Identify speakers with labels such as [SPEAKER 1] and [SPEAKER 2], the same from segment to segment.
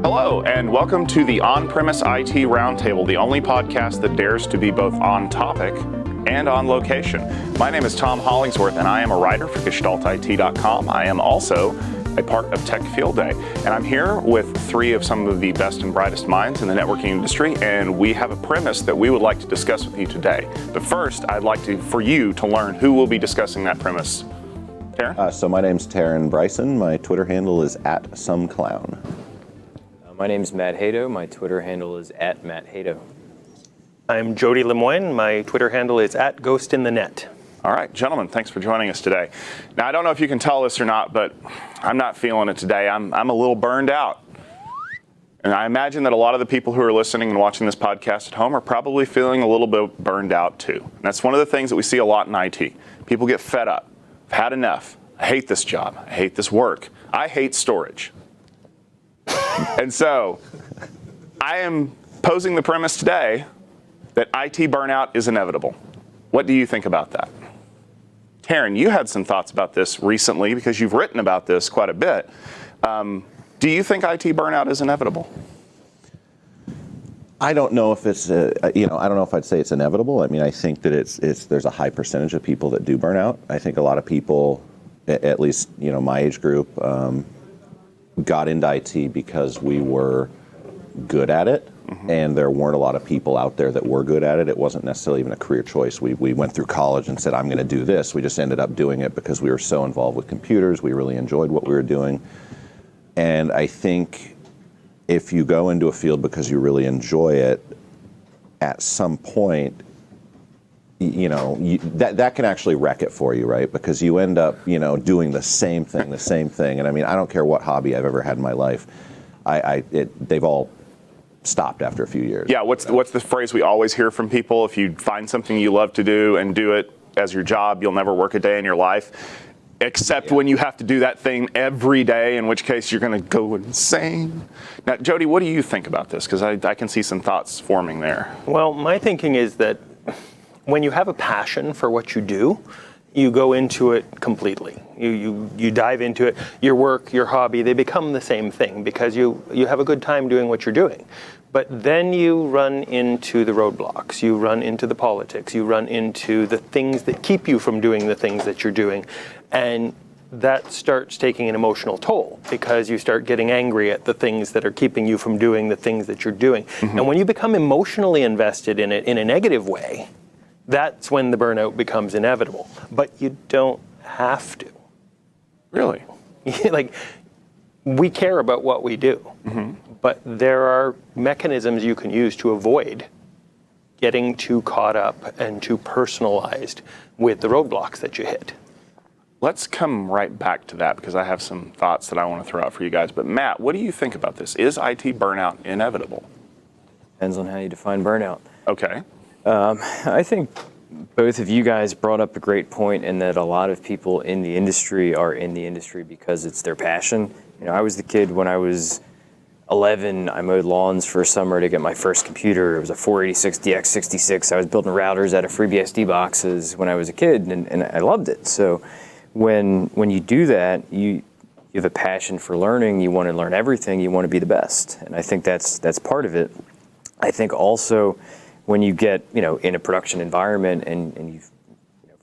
[SPEAKER 1] Hello, and welcome to the On-Premise IT Roundtable, the only podcast that dares to be both on topic and on location. My name is Tom Hollingsworth, and I am a writer for GestaltIT.com. I am also a part of Tech Field Day, and I'm here with three of some of the best and brightest minds in the networking industry, and we have a premise that we would like to discuss with you today. But first, I'd like for you to learn who will be discussing that premise. Taryn?
[SPEAKER 2] So my name's Taryn Bryson. My Twitter handle is @someclown.
[SPEAKER 3] My name is Matt Hato. My Twitter handle is @MattHato.
[SPEAKER 4] I'm Jody Lemoyne. My Twitter handle is @GhostInTheNet.
[SPEAKER 1] All right, gentlemen, thanks for joining us today. Now, I don't know if you can tell this or not, but I'm not feeling it today. I'm a little burned out. And I imagine that a lot of the people who are listening and watching this podcast at home are probably feeling a little bit burned out too. And that's one of the things that we see a lot in IT. People get fed up. I've had enough. I hate this job. I hate this work. I hate storage. And so I am posing the premise today that IT burnout is inevitable. What do you think about that? Taryn, you had some thoughts about this recently because you've written about this quite a bit. Do you think IT burnout is inevitable?
[SPEAKER 2] I don't know if it's, I don't know if I'd say it's inevitable. I mean, I think that there's a high percentage of people that do burn out. I think a lot of people, at least, my age group, got into IT because we were good at it, and there weren't a lot of people out there that were good at it. It wasn't necessarily even a career choice. We went through college and said, I'm going to do this. We just ended up doing it because we were so involved with computers. We really enjoyed what we were doing. And I think if you go into a field because you really enjoy it, at some point, that can actually wreck it for you, right? Because you end up, doing the same thing. And I mean, I don't care what hobby I've ever had in my life. They've all stopped after a few years.
[SPEAKER 1] Yeah, what's the phrase we always hear from people? If you find something you love to do and do it as your job, you'll never work a day in your life, except when you have to do that thing every day, in which case you're going to go insane. Now, Jody, what do you think about this? Because I can see some thoughts forming there.
[SPEAKER 4] Well, my thinking is that when you have a passion for what you do, you go into it completely. You dive into it. Your work, your hobby, they become the same thing because you have a good time doing what you're doing. But then you run into the roadblocks. You run into the politics. You run into the things that keep you from doing the things that you're doing. And that starts taking an emotional toll because you start getting angry at the things that are keeping you from doing the things that you're doing. And when you become emotionally invested in it in a negative way, that's when the burnout becomes inevitable. But you don't have to.
[SPEAKER 1] Really?
[SPEAKER 4] Like, we care about what we do, but there are mechanisms you can use to avoid getting too caught up and too personalized with the roadblocks that you hit.
[SPEAKER 1] Let's come right back to that because I have some thoughts that I want to throw out for you guys. But Matt, what do you think about this? Is IT burnout inevitable?
[SPEAKER 3] Depends on how you define burnout.
[SPEAKER 1] Okay.
[SPEAKER 3] I think both of you guys brought up a great point in that a lot of people in the industry are in the industry because it's their passion. I was the kid when I was 11, I mowed lawns for a summer to get my first computer. It was a 486 DX66. I was building routers out of FreeBSD boxes when I was a kid, and I loved it. So when you do that, you have a passion for learning. You want to learn everything. You want to be the best. And I think that's part of it. I think also when you get, in a production environment and you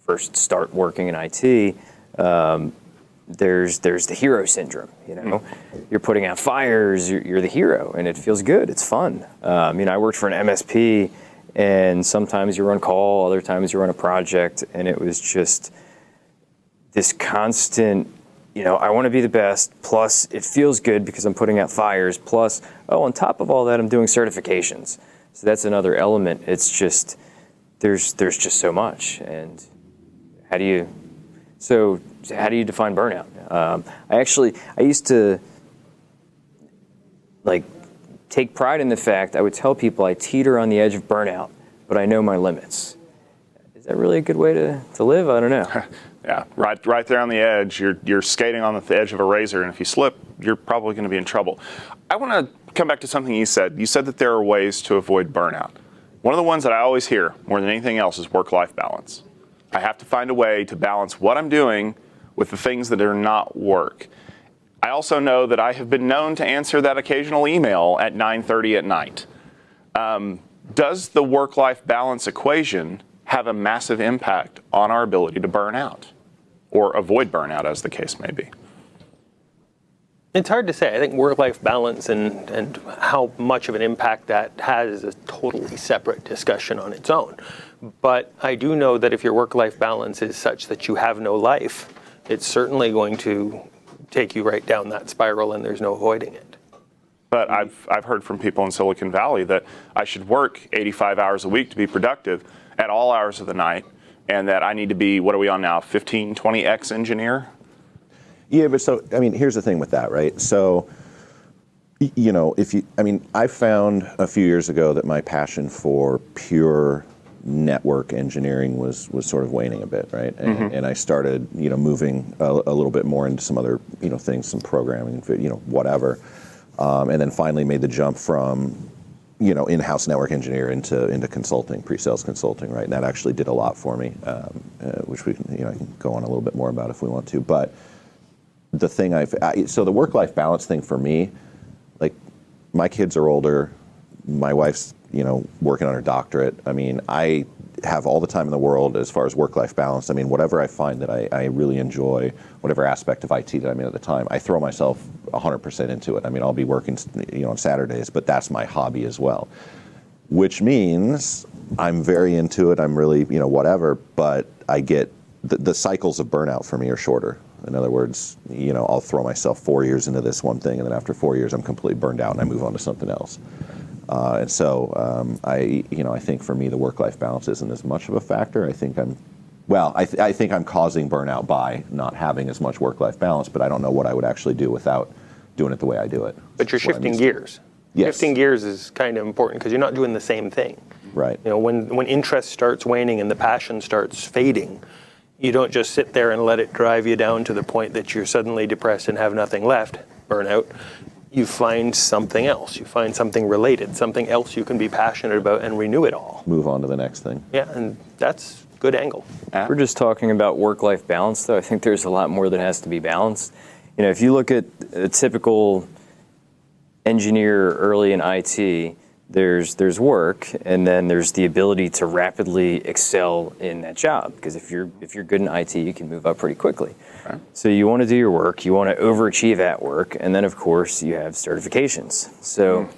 [SPEAKER 3] first start working in IT, there's the hero syndrome. You're putting out fires, you're the hero, and it feels good. It's fun. I worked for an MSP, and sometimes you're on call, other times you're on a project, and it was just this constant, I want to be the best, plus it feels good because I'm putting out fires, plus, on top of all that, I'm doing certifications. So that's another element. It's just, there's just so much. And how do you define burnout? I used to take pride in the fact I would tell people I teeter on the edge of burnout, but I know my limits. Is that really a good way to live? I don't know.
[SPEAKER 1] Yeah, right there on the edge. You're skating on the edge of a razor, and if you slip, you're probably going to be in trouble. I want to come back to something you said. You said that there are ways to avoid burnout. One of the ones that I always hear more than anything else is work-life balance. I have to find a way to balance what I'm doing with the things that are not work. I also know that I have been known to answer that occasional email at 9:30 at night. Does the work-life balance equation have a massive impact on our ability to burn out or avoid burnout, as the case may be?
[SPEAKER 4] It's hard to say. I think work-life balance and how much of an impact that has is a totally separate discussion on its own. But I do know that if your work-life balance is such that you have no life, it's certainly going to take you right down that spiral, and there's no avoiding it.
[SPEAKER 1] But I've heard from people in Silicon Valley that I should work 85 hours a week to be productive at all hours of the night, and that I need to be, what are we on now, 15, 20x engineer?
[SPEAKER 2] Yeah, but so, I mean, here's the thing with that, right? So, you know, I found a few years ago that my passion for pure network engineering was sort of waning a bit, right? And I started, you know, moving a little bit more into some other, you know, things, some programming, you know, whatever. And then finally made the jump from, you know, in-house network engineer into consulting, pre-sales consulting, right? And that actually did a lot for me, which we can, you know, I can go on a little bit more about if we want to. But the thing so the work-life balance thing for me, like, my kids are older, my wife's, you know, working on her doctorate. I mean, I have all the time in the world as far as work-life balance. I mean, whatever I find that I really enjoy, whatever aspect of IT that I'm in at the time, I throw myself 100% into it. I mean, I'll be working, you know, on Saturdays, but that's my hobby as well, which means I'm very into it. I'm really, you know, whatever, but I get, the cycles of burnout for me are shorter. In other words, you know, I'll throw myself 4 years into this one thing, and then after 4 years, I'm completely burned out and I move on to something else. And so I think for me, the work-life balance isn't as much of a factor. I think I think I'm causing burnout by not having as much work-life balance, but I don't know what I would actually do without doing it the way I do it.
[SPEAKER 4] But you're shifting gears.
[SPEAKER 2] Yes.
[SPEAKER 4] Shifting gears is kind of important because you're not doing the same thing.
[SPEAKER 2] Right.
[SPEAKER 4] You know, when interest starts waning and the passion starts fading, you don't just sit there and let it drive you down to the point that you're suddenly depressed and have nothing left, burnout. You find something else. You find something related, something else you can be passionate about and renew it all.
[SPEAKER 2] Move on to the next thing.
[SPEAKER 4] Yeah, and that's a good angle.
[SPEAKER 3] We're just talking about work-life balance, though. I think there's a lot more that has to be balanced. You know, if you look at a typical engineer early in IT, there's work, and then there's the ability to rapidly excel in that job. Because if you're good in IT, you can move up pretty quickly. Okay. So you want to do your work, you want to overachieve at work, and then of course you have certifications. So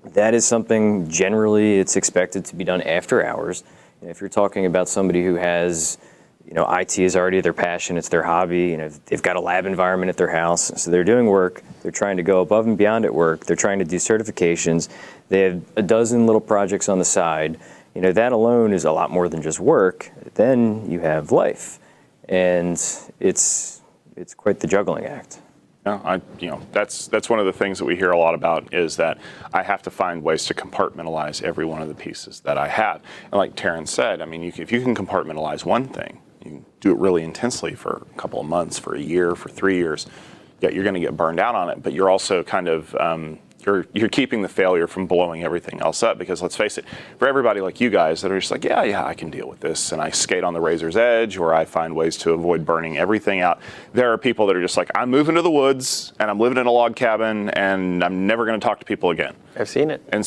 [SPEAKER 3] that is something generally it's expected to be done after hours. And if you're talking about somebody who has, you know, IT is already their passion, it's their hobby, you know, they've got a lab environment at their house, so they're doing work, they're trying to go above and beyond at work, they're trying to do certifications, they have a dozen little projects on the side, you know, that alone is a lot more than just work. Then you have life, and it's quite the juggling act.
[SPEAKER 1] That's one of the things that we hear a lot about is that I have to find ways to compartmentalize every one of the pieces that I have. And like Taryn said, I mean, if you can compartmentalize one thing, you can do it really intensely for a couple of months, for a year, for 3 years. Yeah, you're going to get burned out on it, but you're also kind of you're keeping the failure from blowing everything else up, because let's face it, for everybody like you guys that are just like, yeah, I can deal with this, and I skate on the razor's edge, or I find ways to avoid burning everything out. There are people that are just like, I'm moving to the woods, and I'm living in a log cabin, and I'm never going to talk to people again.
[SPEAKER 4] I've seen it.
[SPEAKER 1] And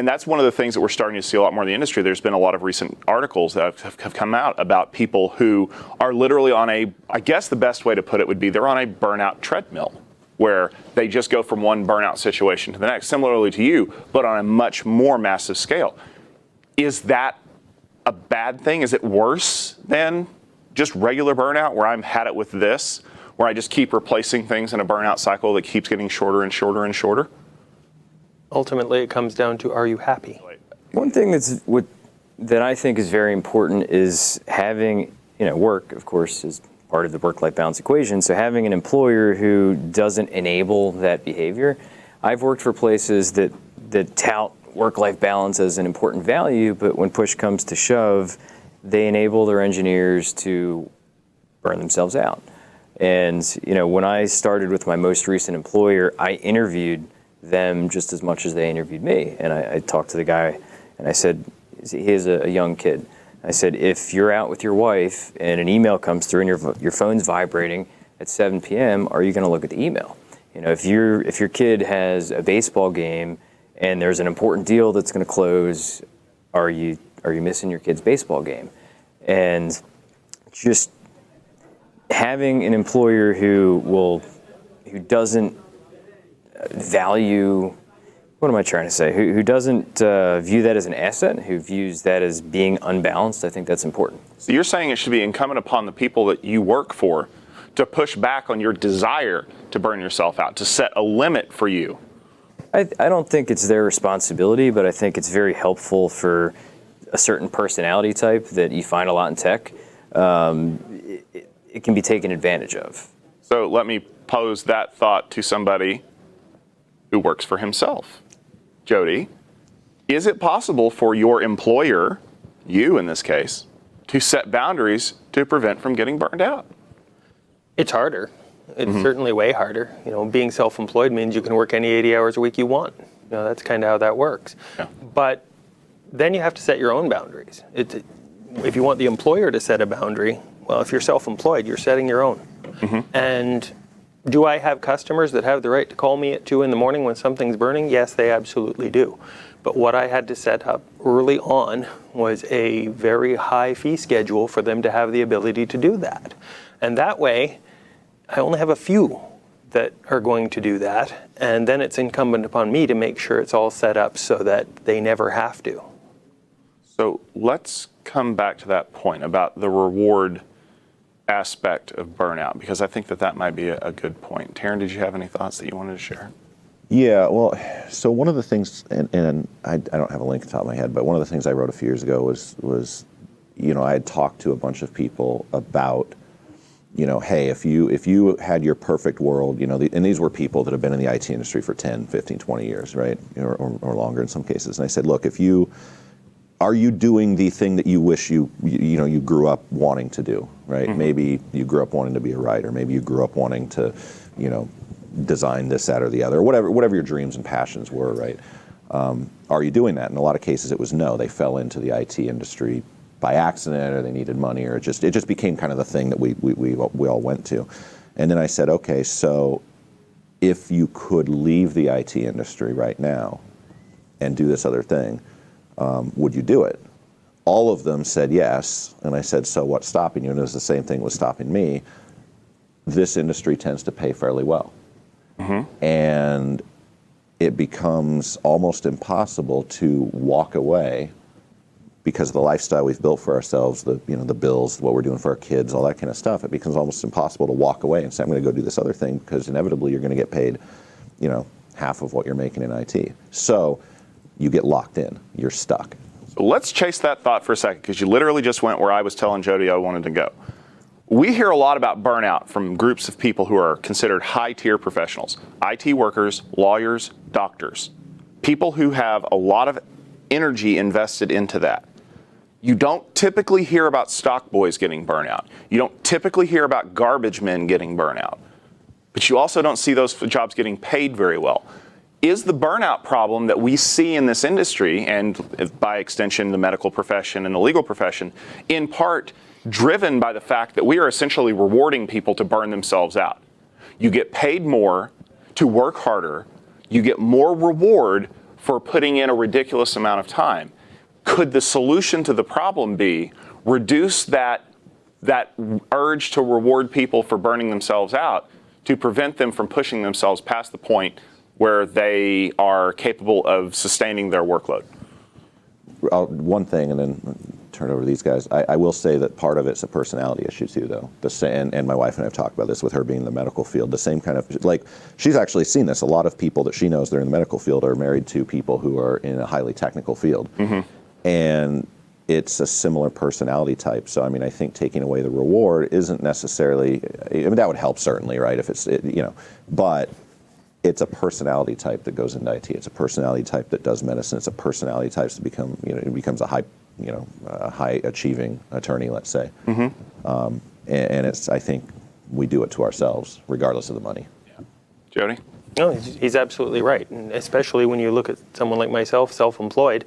[SPEAKER 1] that's one of the things that we're starting to see a lot more in the industry. There's been a lot of recent articles that have come out about people who are literally on I guess the best way to put it would be they're on a burnout treadmill, where they just go from one burnout situation to the next, similarly to you, but on a much more massive scale. Is that a bad thing? Is it worse than just regular burnout, where I've had it with this, where I just keep replacing things in a burnout cycle that keeps getting shorter and shorter and shorter?
[SPEAKER 4] Ultimately, it comes down to, are you happy?
[SPEAKER 3] One thing that I think is very important is having, you know, work, of course, is part of the work-life balance equation. So having an employer who doesn't enable that behavior. I've worked for places that tout work-life balance as an important value, but when push comes to shove, they enable their engineers to burn themselves out. And, you know, when I started with my most recent employer, I interviewed them just as much as they interviewed me. And I talked to the guy, and I said, he is a young kid. I said, if you're out with your wife and an email comes through and your phone's vibrating at 7 p.m., are you going to look at the email? You know, if your kid has a baseball game and there's an important deal that's going to close, are you missing your kid's baseball game? And just having an employer who doesn't value, what am I trying to say? Who doesn't view that as an asset, who views that as being unbalanced, I think that's important.
[SPEAKER 1] So you're saying it should be incumbent upon the people that you work for to push back on your desire to burn yourself out, to set a limit for you.
[SPEAKER 3] I don't think it's their responsibility, but I think it's very helpful for a certain personality type that you find a lot in tech. It can be taken advantage of.
[SPEAKER 1] So let me pose that thought to somebody who works for himself. Jody, is it possible for your employer, you in this case, to set boundaries to prevent from getting burned out?
[SPEAKER 4] It's harder. It's certainly way harder. You know, being self-employed means you can work any 80 hours a week you want. You know, that's kind of how that works.
[SPEAKER 1] Yeah.
[SPEAKER 4] But then you have to set your own boundaries. If you want the employer to set a boundary, well, if you're self-employed, you're setting your own. And do I have customers that have the right to call me at 2 a.m. when something's burning? Yes, they absolutely do. But what I had to set up early on was a very high fee schedule for them to have the ability to do that. And that way, I only have a few that are going to do that. And then it's incumbent upon me to make sure it's all set up so that they never have to.
[SPEAKER 1] So let's come back to that point about the reward aspect of burnout, because I think that might be a good point. Taryn, did you have any thoughts that you wanted to share?
[SPEAKER 2] Yeah, well, so one of the things, and I don't have a link on top of my head, but one of the things I wrote a few years ago was, you know, I had talked to a bunch of people about, you know, hey, if you had your perfect world, you know, and these were people that have been in the IT industry for 10, 15, 20 years, right, or longer in some cases. And I said, look, are you doing the thing that you wish you grew up wanting to do, right? Maybe you grew up wanting to be a writer. Maybe you grew up wanting to, you know, design this, that, or the other, whatever your dreams and passions were, right? Are you doing that? In a lot of cases, it was no. They fell into the IT industry by accident, or they needed money, or it just became kind of the thing that we all went to. And then I said, okay, so if you could leave the IT industry right now and do this other thing, would you do it? All of them said yes, and I said, so what's stopping you? And it was the same thing was stopping me. This industry tends to pay fairly well. And it becomes almost impossible to walk away because of the lifestyle we've built for ourselves, the bills, what we're doing for our kids, all that kind of stuff. It becomes almost impossible to walk away and say, I'm going to go do this other thing, because inevitably you're going to get paid, you know, half of what you're making in IT. So you get locked in, you're stuck.
[SPEAKER 1] So let's chase that thought for a second, because you literally just went where I was telling Jody I wanted to go. We hear a lot about burnout from groups of people who are considered high-tier professionals, IT workers, lawyers, doctors, people who have a lot of energy invested into that. You don't typically hear about stock boys getting burnout. You don't typically hear about garbage men getting burnout. But you also don't see those jobs getting paid very well. Is the burnout problem that we see in this industry, and by extension the medical profession and the legal profession, in part driven by the fact that we are essentially rewarding people to burn themselves out? You get paid more to work harder. You get more reward for putting in a ridiculous amount of time. Could the solution to the problem be reduce that urge to reward people for burning themselves out, to prevent them from pushing themselves past the point where they are capable of sustaining their workload?
[SPEAKER 2] One thing, and then turn it over to these guys. I will say that part of it's a personality issue too, though. And my wife and I have talked about this with her being in the medical field. The same kind of, like, she's actually seen this. A lot of people that she knows that are in the medical field are married to people who are in a highly technical field. And it's a similar personality type. So, I mean, I think taking away the reward isn't necessarily, I mean, that would help certainly, right? If it's, but it's a personality type that goes into IT. It's a personality type that does medicine. It's a personality type to become, it becomes a high achieving attorney, let's say. And it's, I think we do it to ourselves, regardless of the money.
[SPEAKER 1] Yeah. Jody?
[SPEAKER 4] No, he's absolutely right. And especially when you look at someone like myself, self-employed,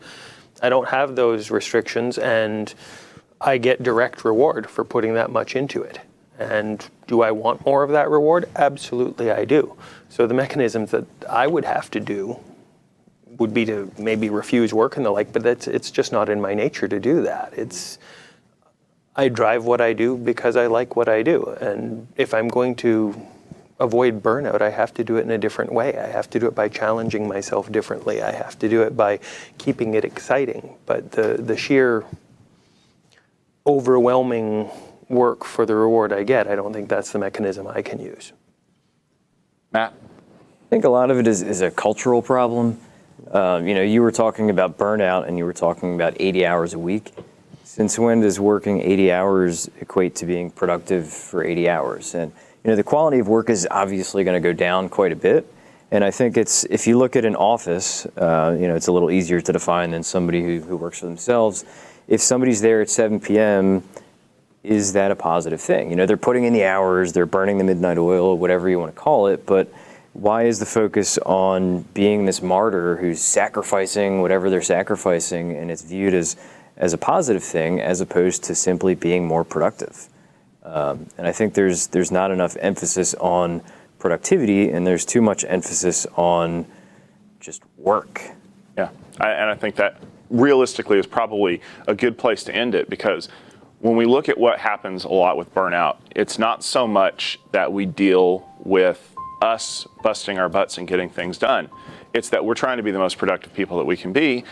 [SPEAKER 4] I don't have those restrictions, and I get direct reward for putting that much into it. And do I want more of that reward? Absolutely I do. So the mechanisms that I would have to do would be to maybe refuse work and the like, but it's just not in my nature to do that. I drive what I do because I like what I do. And if I'm going to avoid burnout, I have to do it in a different way. I have to do it by challenging myself differently. I have to do it by keeping it exciting. But the sheer overwhelming work for the reward I get, I don't think that's the mechanism I can use.
[SPEAKER 1] Matt?
[SPEAKER 3] I think a lot of it is a cultural problem. You were talking about burnout and you were talking about 80 hours a week. Since when does working 80 hours equate to being productive for 80 hours? And the quality of work is obviously going to go down quite a bit. And I think if you look at an office, it's a little easier to define than somebody who works for themselves. If somebody's there at 7 p.m., is that a positive thing? They're putting in the hours, they're burning the midnight oil, whatever you want to call it, but why is the focus on being this martyr who's sacrificing whatever they're sacrificing, and it's viewed as a positive thing as opposed to simply being more productive? And I think there's not enough emphasis on productivity, and there's too much emphasis on just work.
[SPEAKER 1] Yeah, and I think that realistically is probably a good place to end it, because when we look at what happens a lot with burnout, it's not so much that we deal with us busting our butts and getting things done. It's that we're trying to be the most productive people that we can be,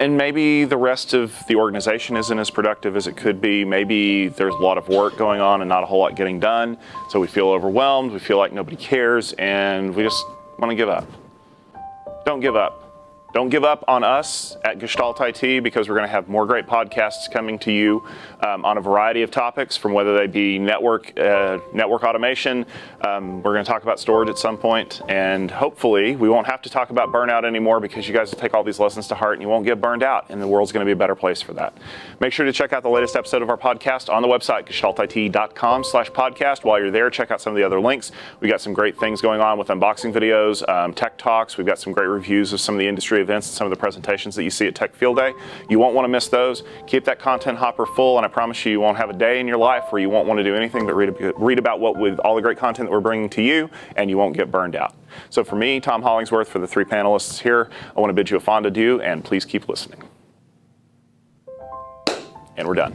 [SPEAKER 1] and maybe the rest of the organization isn't as productive as it could be. Maybe there's a lot of work going on and not a whole lot getting done, so we feel overwhelmed, we feel like nobody cares, and we just want to give up. Don't give up. Don't give up on us at Gestalt IT, because we're going to have more great podcasts coming to you on a variety of topics, from whether they be network automation. We're going to talk about storage at some point, and hopefully we won't have to talk about burnout anymore, because you guys will take all these lessons to heart and you won't get burned out, and the world's going to be a better place for that. Make sure to check out the latest episode of our podcast on the website, gestaltit.com/podcast. While you're there, check out some of the other links. We got some great things going on with unboxing videos, tech talks. We've got some great reviews of some of the industry events and some of the presentations that you see at Tech Field Day. You won't want to miss those. Keep that content hopper full, and I promise you won't have a day in your life where you won't want to do anything but read about what with all the great content that we're bringing to you, and you won't get burned out. So for me, Tom Hollingsworth, for the three panelists here, I want to bid you a fond adieu, and please keep listening. And we're done.